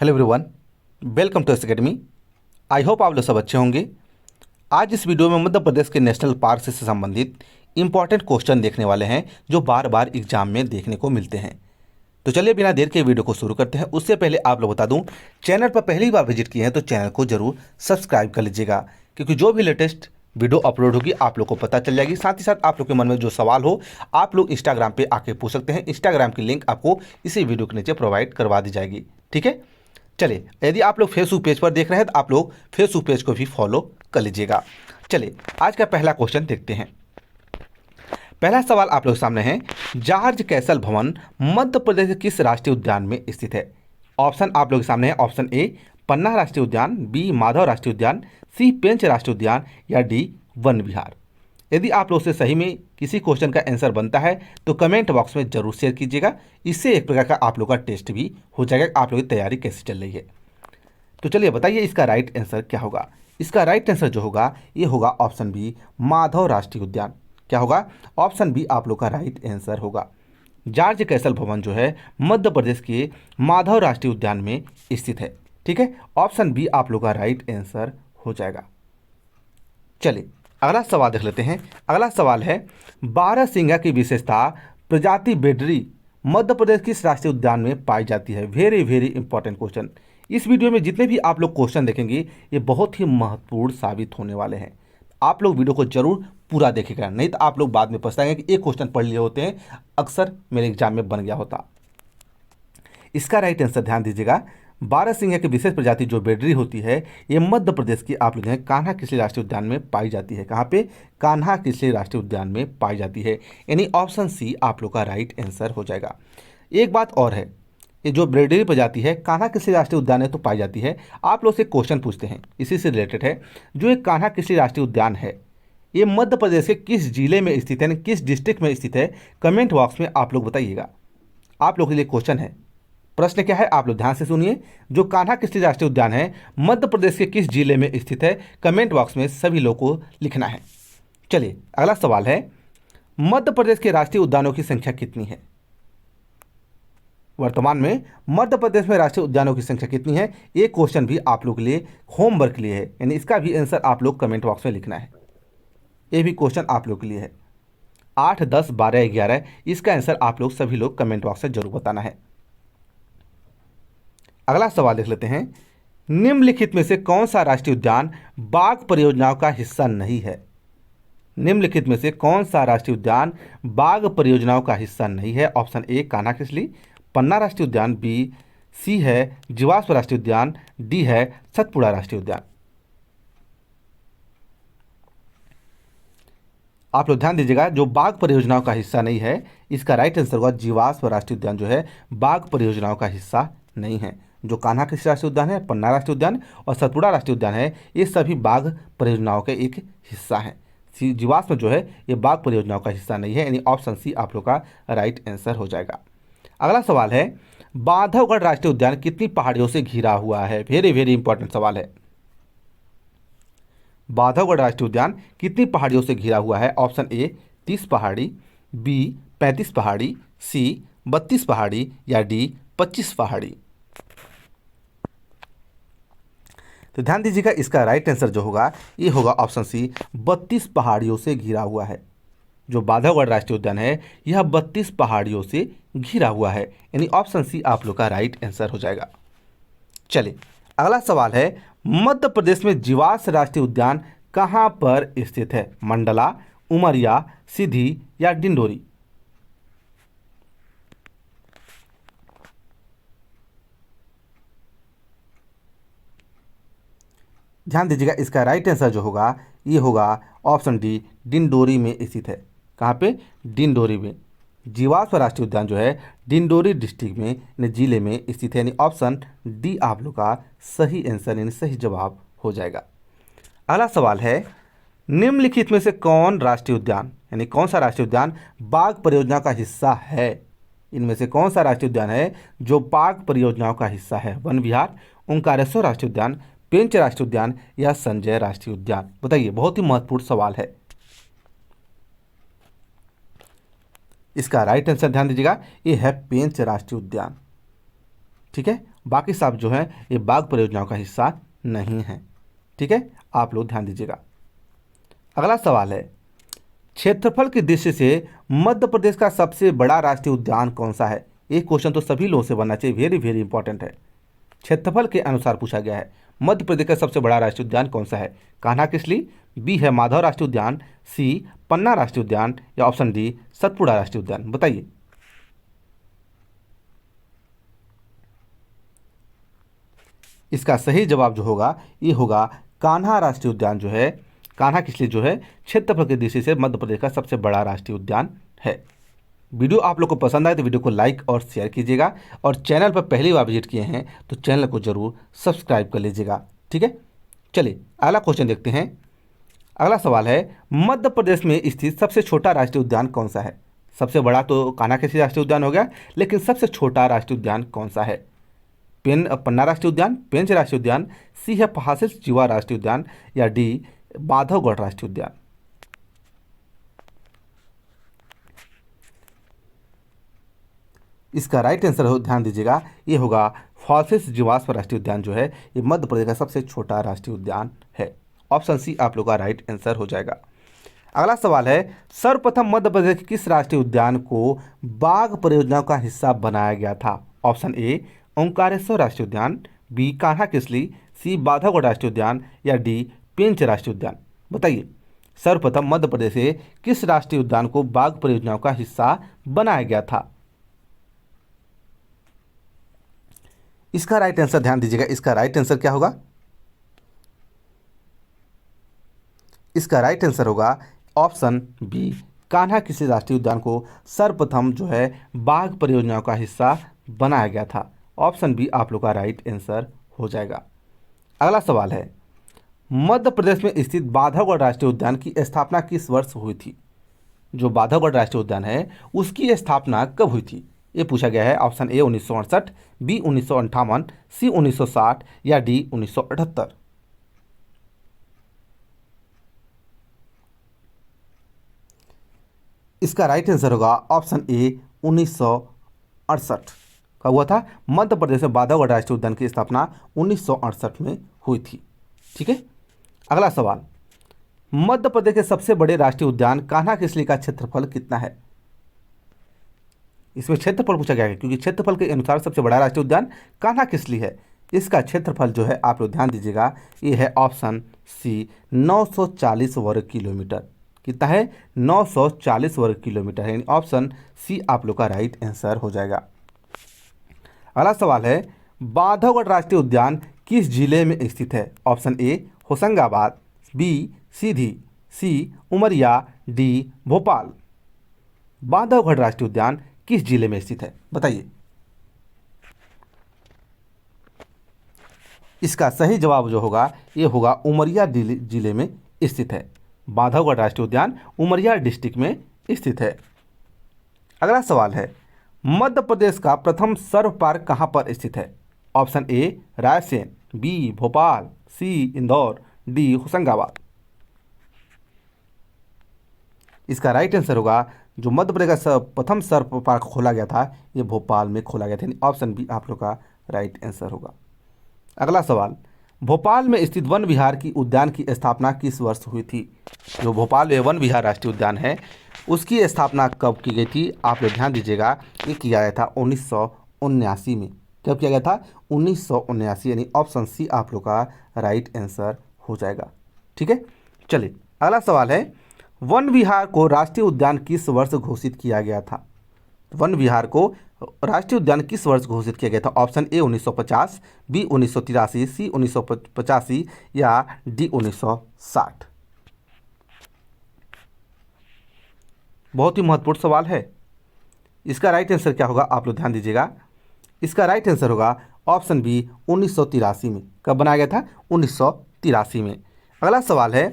Hello everyone, welcome to S academy. I hope आप लोग सब अच्छे होंगे। आज इस वीडियो में मध्य प्रदेश के नेशनल पार्क से संबंधित इंपॉर्टेंट क्वेश्चन देखने वाले हैं जो बार बार एग्जाम में देखने को मिलते हैं। तो चलिए बिना देर के वीडियो को शुरू करते हैं। उससे पहले आप लोग बता दूं, चैनल पर पहली बार विजिट किए हैं तो चैनल को जरूर सब्सक्राइब कर लीजिएगा, क्योंकि जो भी लेटेस्ट वीडियो अपलोड होगी आप लोग को पता चल जाएगी। साथ ही साथ आप लोग के मन में जो सवाल हो आप लोग इंस्टाग्राम पे आके पूछ सकते हैं। इंस्टाग्राम की लिंक आपको इसी वीडियो के नीचे प्रोवाइड करवा दी जाएगी। ठीक है, चलिए यदि आप लोग फेसबुक पेज पर देख रहे हैं तो आप लोग फेसबुक पेज को भी फॉलो कर लीजिएगा। चलिए आज का पहला क्वेश्चन देखते हैं। पहला सवाल आप लोग सामने है, जॉर्ज कैसल भवन मध्य प्रदेश के किस राष्ट्रीय उद्यान में स्थित है? ऑप्शन आप लोग के सामने है। ऑप्शन ए पन्ना राष्ट्रीय उद्यान, बी माधव राष्ट्रीय उद्यान, सी पेंच राष्ट्रीय उद्यान या डी वन विहार। यदि आप लोग से सही में किसी क्वेश्चन का आंसर बनता है तो कमेंट बॉक्स में जरूर शेयर कीजिएगा। इससे एक प्रकार का आप लोग का टेस्ट भी हो जाएगा, आप लोग की तैयारी कैसे चल रही है। तो चलिए बताइए इसका राइट आंसर क्या होगा। इसका राइट आंसर जो होगा ये होगा ऑप्शन बी माधव राष्ट्रीय उद्यान। क्या होगा? ऑप्शन बी आप लोग का राइट आंसर होगा। जॉर्ज कैसल भवन जो है मध्य प्रदेश के माधव राष्ट्रीय उद्यान में स्थित है। ठीक है, ऑप्शन बी आप लोग का राइट आंसर हो जाएगा। चलिए अगला सवाल देख लेते हैं। अगला सवाल है, बारहसिंगा की विशेषता प्रजाति बेडरी मध्य प्रदेश किस राष्ट्रीय उद्यान में पाई जाती है? Very very important question. इस वीडियो में जितने भी आप लोग क्वेश्चन देखेंगे ये बहुत ही महत्वपूर्ण साबित होने वाले हैं। आप लोग वीडियो को जरूर पूरा देखेगा, नहीं तो आप लोग बाद में पछताएंगे कि एक क्वेश्चन पढ़ लिए होते हैं, अक्सर मेरे एग्जाम में बन गया होता। इसका राइट आंसर ध्यान दीजिएगा। बारहसिंगा की विशेष प्रजाति जो बेडरी होती है ये मध्य प्रदेश की आप लोग हैं कान्हा किसली राष्ट्रीय उद्यान में पाई जाती है। कहाँ पे? कान्हा किसली राष्ट्रीय उद्यान में पाई जाती है, यानी ऑप्शन सी आप लोग का राइट आंसर हो जाएगा। एक बात और है, ये जो बेडरी प्रजाति है कान्हा किसली राष्ट्रीय उद्यान में तो पाई जाती है। आप लोग से क्वेश्चन पूछते हैं इसी से रिलेटेड है, जो एक कान्हा किसली राष्ट्रीय उद्यान है ये मध्य प्रदेश के किस जिले में स्थित है, किस डिस्ट्रिक्ट में स्थित है? कमेंट बॉक्स में आप लोग बताइएगा। आप लोग के लिए क्वेश्चन है। प्रश्न क्या है आप लोग ध्यान से सुनिए। जो कान्हा किसली राष्ट्रीय उद्यान है मध्य प्रदेश के किस जिले में स्थित है? कमेंट बॉक्स में सभी लोग को लिखना है। चलिए अगला सवाल है, मध्य प्रदेश के राष्ट्रीय उद्यानों की संख्या कितनी है? वर्तमान में मध्य प्रदेश में राष्ट्रीय उद्यानों की संख्या कितनी है? ये क्वेश्चन भी आप लोग के लिए होमवर्क के लिए है, यानी इसका भी आंसर आप लोग कमेंट बॉक्स में लिखना है। ये भी क्वेश्चन आप लोग के लिए है। 8, 10, 12, 11 इसका आंसर आप लोग सभी लोग कमेंट बॉक्स में जरूर बताना है। अगला सवाल देख लेते हैं, निम्नलिखित में से कौन सा राष्ट्रीय उद्यान बाघ परियोजनाओं का हिस्सा नहीं है? निम्नलिखित में से कौन सा राष्ट्रीय उद्यान बाघ परियोजनाओं का हिस्सा नहीं है? ऑप्शन ए कान्हा किसली पन्ना राष्ट्रीय उद्यान, बी सी है जीवाश्म राष्ट्रीय उद्यान, डी है सतपुड़ा राष्ट्रीय उद्यान। आप लोग ध्यान दीजिएगा, जो बाघ परियोजनाओं का हिस्सा नहीं है इसका राइट आंसर होगा जीवाश्म राष्ट्रीय उद्यान जो है बाघ परियोजनाओं का हिस्सा नहीं है। जो कान्हा कृषि राष्ट्रीय उद्यान है, पन्ना राष्ट्रीय उद्यान और सतपुड़ा राष्ट्रीय उद्यान है ये सभी बाघ परियोजनाओं के एक हिस्सा हैं। जीवाश्म जो है ये बाघ परियोजनाओं का हिस्सा नहीं है, यानी ऑप्शन सी आप लोग का राइट आंसर हो जाएगा। अगला सवाल है, बांधवगढ़ राष्ट्रीय उद्यान कितनी पहाड़ियों से घिरा हुआ है? वेरी वेरी इंपॉर्टेंट सवाल है। बांधवगढ़ राष्ट्रीय उद्यान कितनी पहाड़ियों से घिरा हुआ है? ऑप्शन ए 30 पहाड़ी, बी 35 पहाड़ी, सी 32 पहाड़ी या डी 25 पहाड़ी। तो ध्यान दीजिएगा, इसका राइट आंसर जो होगा ये होगा ऑप्शन सी 32 पहाड़ियों से घिरा हुआ है। जो बांधवगढ़ राष्ट्रीय उद्यान है यह 32 पहाड़ियों से घिरा हुआ है, यानी ऑप्शन सी आप लोग का राइट आंसर हो जाएगा। चलिए अगला सवाल है, मध्य प्रदेश में जीवाश्म राष्ट्रीय उद्यान कहाँ पर स्थित है? मंडला, उमरिया, सीधी या डिंडोरी? ध्यान दीजिएगा, इसका राइट आंसर जो होगा ये होगा ऑप्शन डी डिंडोरी में स्थित है। कहाँ पे? डिंडोरी में। जीवाश्म राष्ट्रीय उद्यान जो है डिंडोरी डिस्ट्रिक्ट में यानी जिले में स्थित है, यानी ऑप्शन डी आप लोग का सही आंसर यानी सही जवाब हो जाएगा। अगला सवाल है, निम्नलिखित में से कौन राष्ट्रीय उद्यान यानी कौन सा राष्ट्रीय उद्यान बाघ परियोजना का हिस्सा है? इनमें से कौन सा राष्ट्रीय उद्यान है जो बाघ परियोजनाओं का हिस्सा है? वन विहार, ओंकारेश्वर राष्ट्रीय उद्यान, पेंच राष्ट्रीय उद्यान या संजय राष्ट्रीय उद्यान? बताइए, बहुत ही महत्वपूर्ण सवाल है। इसका राइट आंसर ध्यान दीजिएगा ये है पेंच राष्ट्रीय उद्यान। ठीक है, बाकी सब जो है ये बाघ परियोजनाओं का हिस्सा नहीं है। ठीक है, आप लोग ध्यान दीजिएगा। अगला सवाल है, क्षेत्रफल की दृष्टि से मध्य प्रदेश का सबसे बड़ा राष्ट्रीय उद्यान कौन सा है? एक क्वेश्चन तो सभी लोगों से बनना चाहिए, वेरी वेरी इंपॉर्टेंट है। क्षेत्रफल के अनुसार पूछा गया है, मध्य प्रदेश का सबसे बड़ा राष्ट्रीय उद्यान कौन सा है? कान्हा किसली, बी है माधव राष्ट्रीय उद्यान, सी पन्ना राष्ट्रीय उद्यान, या ऑप्शन डी सतपुड़ा राष्ट्रीय उद्यान? बताइए। इसका सही जवाब जो होगा ये होगा कान्हा राष्ट्रीय उद्यान जो है, कान्हा किसली जो है क्षेत्रफल की दृष्टि से मध्य प्रदेश का सबसे बड़ा राष्ट्रीय उद्यान है। वीडियो आप लोग को पसंद आए तो वीडियो को लाइक और शेयर कीजिएगा, और चैनल पर पहली बार विजिट किए हैं तो चैनल को जरूर सब्सक्राइब कर लीजिएगा। ठीक है, चलिए अगला क्वेश्चन देखते हैं। अगला सवाल है, मध्य प्रदेश में स्थित सबसे छोटा राष्ट्रीय उद्यान कौन सा है? सबसे बड़ा तो कान्हा किसली राष्ट्रीय उद्यान हो गया, लेकिन सबसे छोटा राष्ट्रीय उद्यान कौन सा है? पन्ना राष्ट्रीय उद्यान, पेंच राष्ट्रीय उद्यान, सी है हासिल जीवा राष्ट्रीय उद्यान, या डी माधवगढ़ राष्ट्रीय उद्यान? इसका राइट आंसर हो, ध्यान दीजिएगा, ये होगा फॉसिल्स जीवाश्म राष्ट्रीय उद्यान जो है ये मध्य प्रदेश का सबसे छोटा राष्ट्रीय उद्यान है। ऑप्शन सी आप लोग का राइट आंसर हो जाएगा। अगला सवाल है, सर्वप्रथम मध्य प्रदेश के किस राष्ट्रीय उद्यान को बाघ परियोजनाओं का हिस्सा बनाया गया था? ऑप्शन ए ओंकारेश्वर राष्ट्रीय उद्यान, बी कान्हा किसली, सी बांधवगढ़ राष्ट्रीय उद्यान, या डी पेंच राष्ट्रीय उद्यान? बताइए, सर्वप्रथम मध्य प्रदेश से किस राष्ट्रीय उद्यान को बाघ परियोजनाओं का हिस्सा बनाया गया था? इसका राइट आंसर ध्यान दीजिएगा, इसका राइट आंसर क्या होगा? इसका राइट आंसर होगा ऑप्शन बी, कान्हा किसली राष्ट्रीय उद्यान को सर्वप्रथम जो है बाघ परियोजनाओं का हिस्सा बनाया गया था। ऑप्शन बी आप लोग का राइट आंसर हो जाएगा। अगला सवाल है, मध्य प्रदेश में स्थित बांधवगढ़ राष्ट्रीय उद्यान की स्थापना किस वर्ष हुई थी? जो बांधवगढ़ राष्ट्रीय उद्यान है उसकी स्थापना कब हुई थी? ये पूछा गया है। ऑप्शन ए 1968, बी 1958, सी 1960, या डी 1978? इसका राइट आंसर होगा ऑप्शन ए 1968 का हुआ था। मध्य प्रदेश में बांधवगढ़ राष्ट्रीय उद्यान की स्थापना 1968 में हुई थी। ठीक है, अगला सवाल, मध्य प्रदेश के सबसे बड़े राष्ट्रीय उद्यान कान्हा किसली का क्षेत्रफल कितना है? इसमें क्षेत्रफल पूछा गया है क्योंकि क्षेत्रफल के अनुसार सबसे बड़ा राष्ट्रीय उद्यान कान्हा किसली है। इसका क्षेत्रफल जो है आप लोग ध्यान दीजिएगा, ये है ऑप्शन सी 940 वर्ग किलोमीटर। कितना है? 940 वर्ग किलोमीटर है, यानी ऑप्शन सी आप लोग का राइट आंसर हो जाएगा। अगला सवाल है, बांधवगढ़ राष्ट्रीय उद्यान किस जिले में स्थित है? Option A Hoshangabad, B Sidhi, C Umaria, D Bhopal? Bandhavgarh राष्ट्रीय उद्यान किस जिले में स्थित है? बताइए। इसका सही जवाब जो होगा ये होगा उमरिया जिले में स्थित है। बांधवगढ़ राष्ट्रीय उद्यान उमरिया डिस्ट्रिक्ट में स्थित है। अगला सवाल है, मध्य प्रदेश का प्रथम सर्व पार्क कहाँ पर स्थित है? Option A Raisen, B Bhopal, C Indore, D Hoshangabad? इसका राइट आंसर होगा, जो मध्य प्रदेश का प्रथम सर्व पार्क खोला गया था ये भोपाल में खोला गया था, यानी ऑप्शन बी आप लोग का राइट आंसर होगा। अगला सवाल, भोपाल में स्थित वन विहार की उद्यान की स्थापना किस वर्ष हुई थी? जो भोपाल में वन विहार राष्ट्रीय उद्यान है उसकी स्थापना कब की गई थी? आप लोग ध्यान दीजिएगा, ये किया गया था 1979 में। कब किया गया था? 1979, यानी ऑप्शन सी आप लोग का राइट आंसर हो जाएगा। ठीक है, चलिए अगला सवाल है, वन विहार को राष्ट्रीय उद्यान किस वर्ष घोषित किया गया था? वन विहार को राष्ट्रीय उद्यान किस वर्ष घोषित किया गया था? ऑप्शन ए 1950, बी 1983, सी 1985, या डी 1960? बहुत ही महत्वपूर्ण सवाल है। इसका राइट आंसर क्या होगा? आप लोग ध्यान दीजिएगा, इसका राइट आंसर होगा ऑप्शन बी 1983 में। कब बनाया गया था? 1983 में। अगला सवाल है,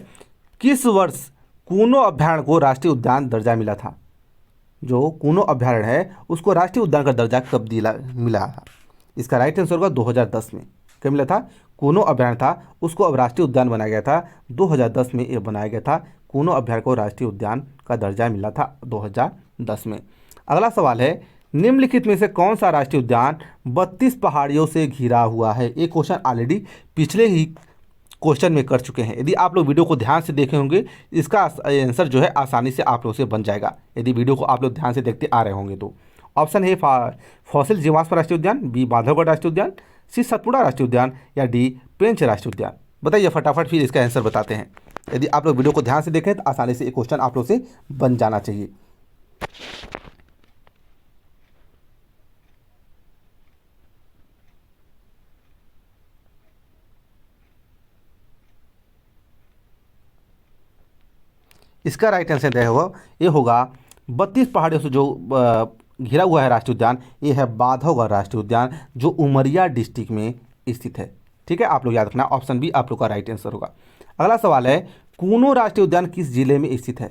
किस वर्ष कूनो अभ्यारण्य को राष्ट्रीय उद्यान दर्जा मिला था? जो कूनो अभ्यारण्य है उसको राष्ट्रीय उद्यान का दर्जा कब मिला था? इसका राइट आंसर होगा 2010 में। कब मिला था? कूनो अभ्यारण्य था उसको अब राष्ट्रीय उद्यान बनाया गया था, 2010 में ये बनाया गया था। कूनो अभ्यारण्य को राष्ट्रीय उद्यान का दर्जा मिला था 2010 में। अगला सवाल है, निम्नलिखित में से कौन सा राष्ट्रीय उद्यान 32 पहाड़ियों से घिरा हुआ है? ये क्वेश्चन ऑलरेडी पिछले ही क्वेश्चन में कर चुके हैं। यदि आप लोग वीडियो को ध्यान से देखे होंगे इसका आंसर जो है आसानी से आप लोग से बन जाएगा, यदि वीडियो को आप लोग ध्यान से देखते आ रहे होंगे तो। ऑप्शन है फॉसिल जीवाश्म राष्ट्रीय उद्यान, बी बांधवगढ़ राष्ट्रीय उद्यान, सी सतपुड़ा राष्ट्रीय उद्यान या डी पेंच राष्ट्रीय उद्यान। बताइए फटाफट, फिर इसका आंसर बताते हैं। यदि आप लोग वीडियो को ध्यान से देखें तो आसानी से ये क्वेश्चन आप लोग से बन जाना चाहिए। इसका राइट आंसर ये होगा 32 पहाड़ियों से जो घिरा हुआ है राष्ट्रीय उद्यान, ये है बांधवगढ़ राष्ट्रीय उद्यान जो उमरिया डिस्ट्रिक्ट में स्थित है। ठीक है, आप लोग याद रखना, ऑप्शन बी आप लोग का राइट आंसर होगा। अगला सवाल है, कूनो राष्ट्रीय उद्यान किस जिले में स्थित है?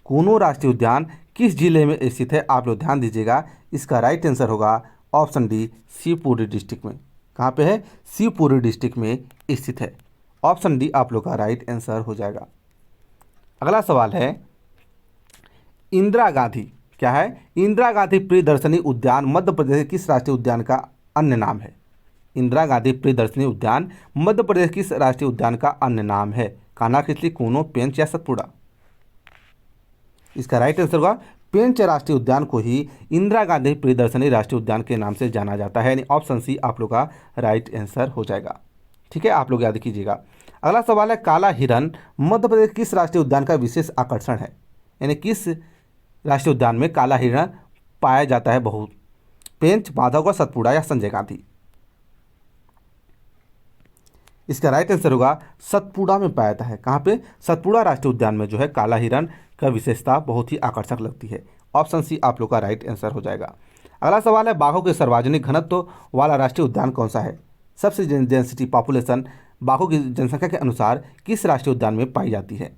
कूनो राष्ट्रीय उद्यान किस जिले में स्थित है? आप लोग ध्यान दीजिएगा, इसका राइट आंसर होगा ऑप्शन डी शिवपुरी डिस्ट्रिक्ट में। कहाँ पे है? शिवपुरी डिस्ट्रिक्ट में स्थित है। ऑप्शन डी आप लोग का राइट आंसर हो जाएगा। अगला सवाल है, इंदिरा गांधी क्या है? इंदिरा गांधी प्रियदर्शनी उद्यान मध्य प्रदेश के किस राष्ट्रीय उद्यान का अन्य नाम है? इंदिरा गांधी प्रियदर्शनी उद्यान मध्य प्रदेश किस राष्ट्रीय उद्यान का अन्य नाम है? कान्हा, किसली, कूनो, पेंच या सतपुड़ा? इसका राइट आंसर होगा पेंच राष्ट्रीय उद्यान को ही इंदिरा गांधी प्रियदर्शनी राष्ट्रीय उद्यान के नाम से जाना जाता है, यानी ऑप्शन सी आप लोग का राइट आंसर हो जाएगा। ठीक है, आप लोग याद कीजिएगा। अगला सवाल है, काला हिरन मध्य प्रदेश किस राष्ट्रीय उद्यान का विशेष आकर्षण है? यानी किस राष्ट्रीय उद्यान में काला हिरण पाया जाता है बहुत? पेंच, बांधवगढ़, सतपुड़ा या संजय गांधी? इसका राइट आंसर होगा सतपुड़ा में पाया जाता है। कहाँ पे? सतपुड़ा राष्ट्रीय उद्यान में जो है काला हिरण का विशेषता बहुत ही आकर्षक लगती है। ऑप्शन सी आप लोग का राइट आंसर हो जाएगा। अगला सवाल है, बाघों के सार्वजनिक घनत्व वाला राष्ट्रीय उद्यान कौन सा है? सबसे डेंसिटी पॉपुलेशन बाघों की जनसंख्या के अनुसार किस राष्ट्रीय उद्यान में पाई जाती है?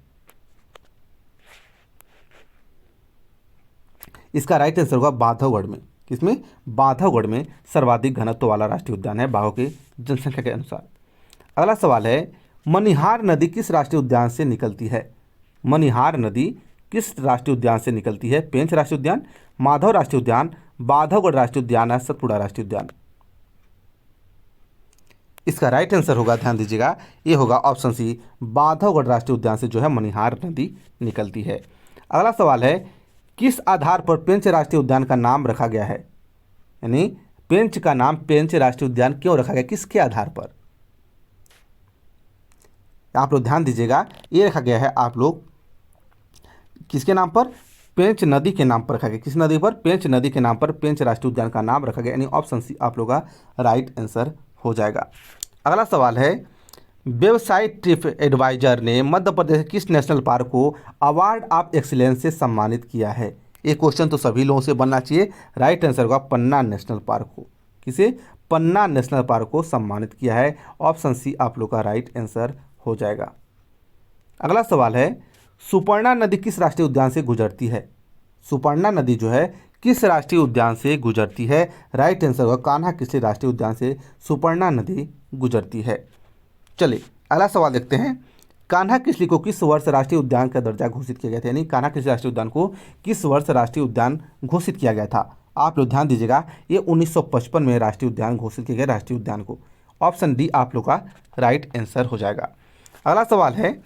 इसका राइट आंसर होगा बांधवगढ़ में। किसमें? बांधवगढ़ में सर्वाधिक घनत्व वाला राष्ट्रीय उद्यान है बाघों की जनसंख्या के अनुसार। अगला सवाल है, मनिहार नदी किस राष्ट्रीय उद्यान से निकलती है? मनिहार नदी किस राष्ट्रीय उद्यान से निकलती है? पेंच राष्ट्रीय उद्यान, माधव राष्ट्रीय उद्यान, बांधवगढ़ राष्ट्रीय उद्यान या सतपुड़ा राष्ट्रीय उद्यान? इसका राइट आंसर होगा, ध्यान दीजिएगा, ये होगा ऑप्शन सी बांधवगढ़ राष्ट्रीय उद्यान से जो है मनिहार नदी निकलती है। अगला सवाल है, किस आधार पर पेंच राष्ट्रीय उद्यान का नाम रखा गया है? यानी पेंच का नाम पेंच राष्ट्रीय उद्यान क्यों रखा गया, किसके आधार पर? आप लोग ध्यान दीजिएगा, ये रखा गया है आप लोग किसके नाम पर? पेंच नदी के नाम पर रखा गया। किस नदी पर? पेंच नदी के नाम पर पेंच राष्ट्रीय उद्यान का नाम रखा गया, यानी ऑप्शन सी आप लोग का राइट आंसर हो जाएगा। अगला सवाल है, वेबसाइट ट्रिप एडवाइजर ने मध्य प्रदेश के किस नेशनल पार्क को अवार्ड ऑफ एक्सीलेंस से सम्मानित किया है? ये क्वेश्चन तो सभी लोगों से बनना चाहिए। राइट आंसर होगा पन्ना नेशनल पार्क को। किसे? पन्ना नेशनल पार्क को सम्मानित किया है। ऑप्शन सी आप लोग का राइट आंसर हो जाएगा। अगला सवाल है, सुपर्णा नदी किस राष्ट्रीय उद्यान से गुजरती है? सुपर्णा नदी जो है किस राष्ट्रीय उद्यान से गुजरती है? राइट आंसर होगा कान्हा किसली राष्ट्रीय उद्यान से सुपर्णा नदी गुजरती है। चलिए अगला सवाल देखते हैं, कान्हा किसली को किस वर्ष राष्ट्रीय उद्यान का दर्जा घोषित किया गया था? यानी कान्हा किसली राष्ट्रीय उद्यान को किस वर्ष राष्ट्रीय उद्यान घोषित किया गया था? आप लोग ध्यान दीजिएगा, ये 1955 में राष्ट्रीय उद्यान घोषित किया गया राष्ट्रीय उद्यान को। ऑप्शन डी आप लोग का राइट आंसर हो जाएगा। अगला सवाल है,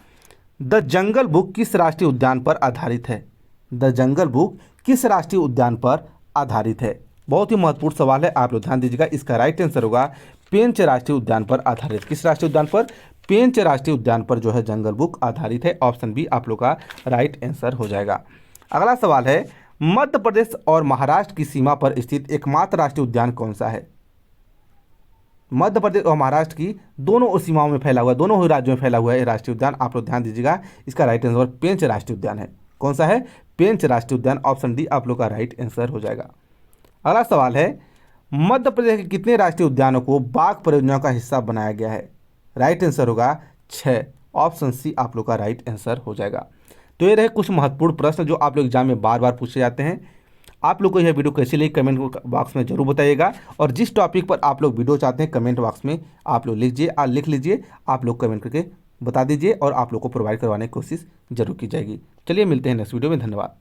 द जंगल बुक किस राष्ट्रीय उद्यान पर आधारित है? द जंगल बुक किस राष्ट्रीय उद्यान पर आधारित है? बहुत ही महत्वपूर्ण सवाल है, आप लोग ध्यान दीजिएगा। इसका राइट आंसर होगा पेंच राष्ट्रीय उद्यान पर आधारित। किस राष्ट्रीय उद्यान पर? पेंच राष्ट्रीय उद्यान पर जो है जंगल बुक आधारित है। ऑप्शन बी आप लोग का राइट आंसर हो जाएगा। अगला सवाल है, मध्य प्रदेश और महाराष्ट्र की सीमा पर स्थित एकमात्र राष्ट्रीय उद्यान कौन सा है? मध्य प्रदेश और महाराष्ट्र की दोनों सीमाओं में फैला हुआ, दोनों ही राज्यों में फैला हुआ है राष्ट्रीय उद्यान। आप लोग ध्यान दीजिएगा, इसका राइट आंसर पेंच राष्ट्रीय उद्यान है। कौन सा है? पेंच राष्ट्रीय उद्यान। ऑप्शन डी आप लोग का राइट आंसर हो जाएगा। अगला सवाल है, मध्य प्रदेश के कितने राष्ट्रीय उद्यानों को बाघ परियोजना का हिस्सा बनाया गया है? राइट आंसर होगा 6। ऑप्शन सी आप लोग का राइट आंसर हो जाएगा। तो ये रहे कुछ महत्वपूर्ण प्रश्न जो आप लोग एग्जाम में बार बार पूछे जाते हैं। आप लोग को यह वीडियो कैसी लगी कमेंट बॉक्स में जरूर बताइएगा, और जिस टॉपिक पर आप लोग वीडियो चाहते हैं कमेंट बॉक्स में आप लोग लिख लीजिए, आप लोग कमेंट करके बता दीजिए और आप लोग को प्रोवाइड करवाने की कोशिश जरूर की जाएगी। चलिए मिलते हैं नेक्स्ट वीडियो में, धन्यवाद।